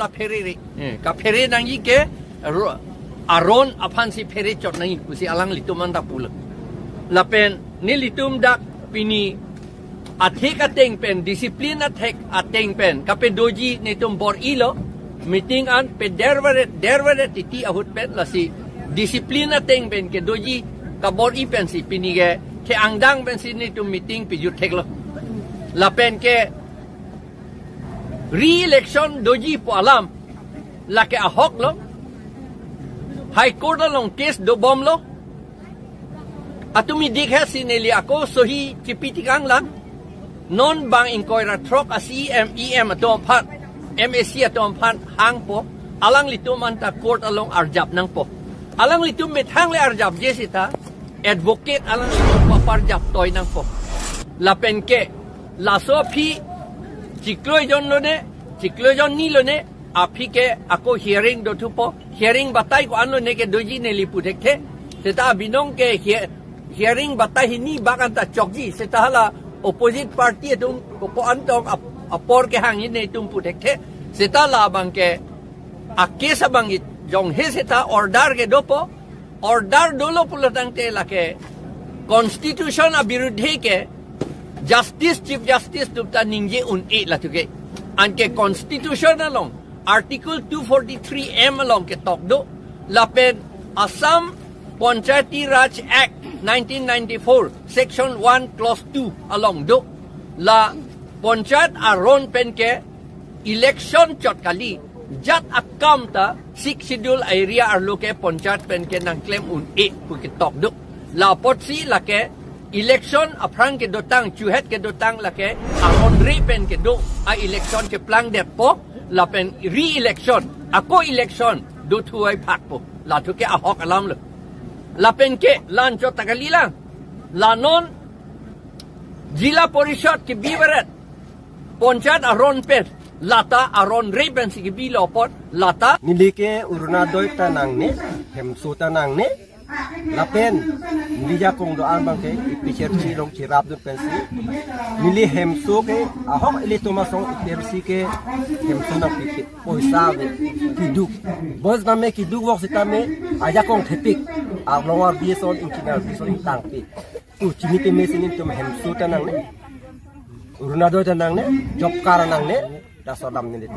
la ferry ka ferry nangi ke aron apan si ferry chot nangi kusi alang lituman da pula lapen ni litum dak pini athek ateng pen disiplin athek ateng pen kape doji nitum bor ilo meeting an pe derware titi ahut pen lasi disiplin ateng pen ke doji ka bor I pen si pini ke angdang pen si nitum meeting pi juthek lo lapen ke re-election doji po alam lake ahok lo high court long case do bom lo atumi dikhe sineli ako sohi chipitikang lang non bang inquirer trok as em atom phat MSC atom phat hang po alang litum anta court along arjab nang po alang litum met hang le arjab jesita advocate alang litum paparjab toy nang po lapen ke la sofi Ciklojon ni lo ne api ke ako hearing do tu po hearing batai ko ano ne ke doji ne liputek the seta binong ke hearing batai ni bakan ta chokji seta hala opposite party tum ko antong apor ke hangin ne tum putek the seta la bang ke akesa bangit jong he seta order ke dopo order dolo pulatang te la ke constitution abirudhe ke Justice, Chief Justice tupta ningje un la tuke. Anke Constitution along, Article 243M along ke tokdo, lapen Assam Panchayati Raj Act 1994, Section 1, Clause 2 along do, la Panchayat aron pen ke election chot kali, jat akam ta 6 schedule area arloke Panchayat pen ke nang claim un puke tokdo, la potsi la ke election aprang ke dotang chuhet ke dotang lake aron repen ke do a election ke plang det po lapen re-election ako election do tuai pak po la tu ke ahok alam lo lapen ke lan cho tagali lang la non jila porishad ke biwarat Panchayat aron pen lata aron repen si ke bilo pot lata nilike uruna doi tanang ne hemsu tanang ne lapen nilija kong doan bang ke ipicher long chirap dun pensi nili hemso ke ahok ili tomasong ipersi ke hemso na piti poisa be kiduk bos name kiduk wok sitame aja kong thepik aglongwar bison inkinar bison tangpi tu chimite mesinin tum hemso tanang ne uruna do tanang ne job karanang ne dasodam ne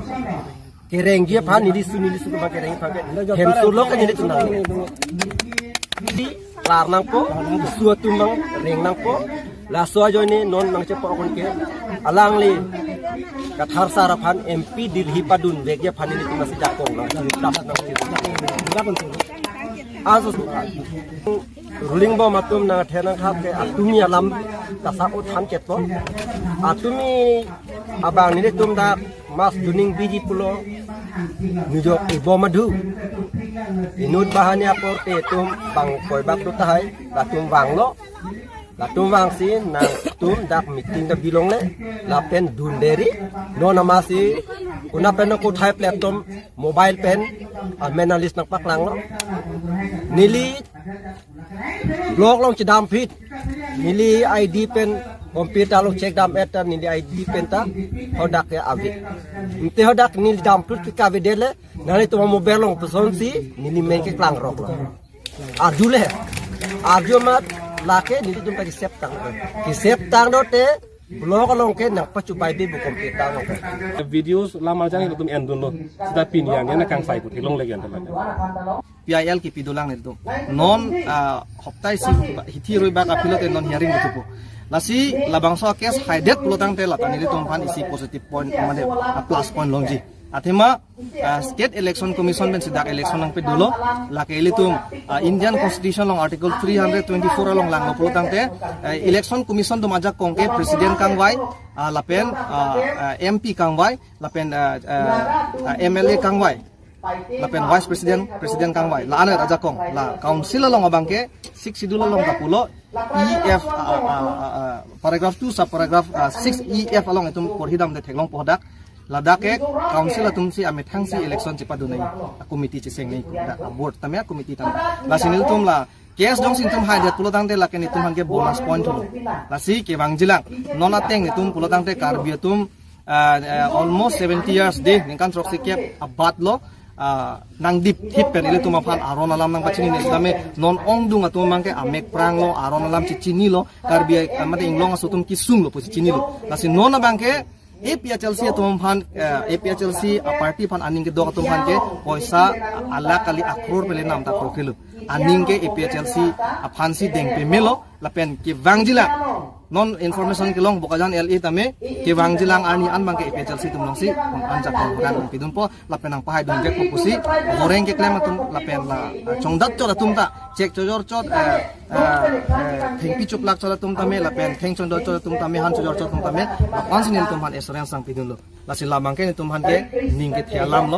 kereng dia pan nili su ke kereng pan hemso lo kan nili tunang di lar nang po suatu mang reng nang po la so jo ni non nang chepo kon ke alang li kathar sarapan MP dilhi padun vegya phani ni tumasi jakong nang dap nang aso ruling bo matum na thenang khap ke atumi alam kasa o tham ket po atumi abang ni tum da mas duning biji pulo nujok ibo madu inut bahannya porte tum bang koi bak tu tahai latum wang lo latum wang si nang tum dak meeting da bilong le lapen dunderi no namasi una pen ko thai platform mobile pen menalis nang paklang lo nili blog long chidam fit nili ID pen komputer lo check dam eta nili ID pen ta hodak ya avi inte hodak nili dam put ka vedele nali to mobile long person si nili men ke klang rok lo adule arjomat lake nili tum ka sep tang do te blog long ke nak pacubai be bu komputer long videos lama jang tum endun lo sida pinian yana kang sai ku tilong legen ta PIL ki pidulang itu non hoptai si hiti roi ba ka pilot non hearing itu po lasi labangso kes haidet pulutang te latani itu tumpan isi positive point mane plus point longji athema state election commission ben sidak election nang pedulo lake ilitum Indian constitution long article 324 long lang pulutang te election commission tum ajak kongke president kangwai lapen MP kangwai lapen MLA kangwai lapen vice president kangwai la ana aja kong la council long abangke 6 schedule long kapulo EF paragraph 2 sub paragraph 6 EF along itum porhidam de theglong podak ladake council atum si amethang si election chipadunai committee chiseng nei board tamya committee tam la sinil tum la kes dong sintum haide pulotang te laken itum hange bonus point lo la si ke wangjilang nona teng itum pulotang te karbiatum almost 70 years deh ningkan trok sikep abad lo nang dip hip pen ile tumaphan aron alam nang pachini ne sidame non ongdung atu mangke amek prang lo aron alam chichini lo karbi amate inglong asutum kisung lo chichini lo nasi non bangke APHLC tumaphan APHLC party phan aning ke dog tumaphan ke poisa ala kali akror pele nam ta krokelo aning ke APHLC aphansi deng pe melo lapen ki wangjila non information kilong bokajan LE tame ke wangjilang ani an bangke APHLC tumlong si anjak kan pidun po lapen ang pahay dong ke pusi goreng ke klem tum lapen la chongdat cho tum ta cek chojor chot thengpi chuplak cho tum tame lapen theng chondor cho tum tame han chojor cho tum tame lapan sin tum han assurance sang pidun lo lasi lamang ke tum han ke ning ke thialam lo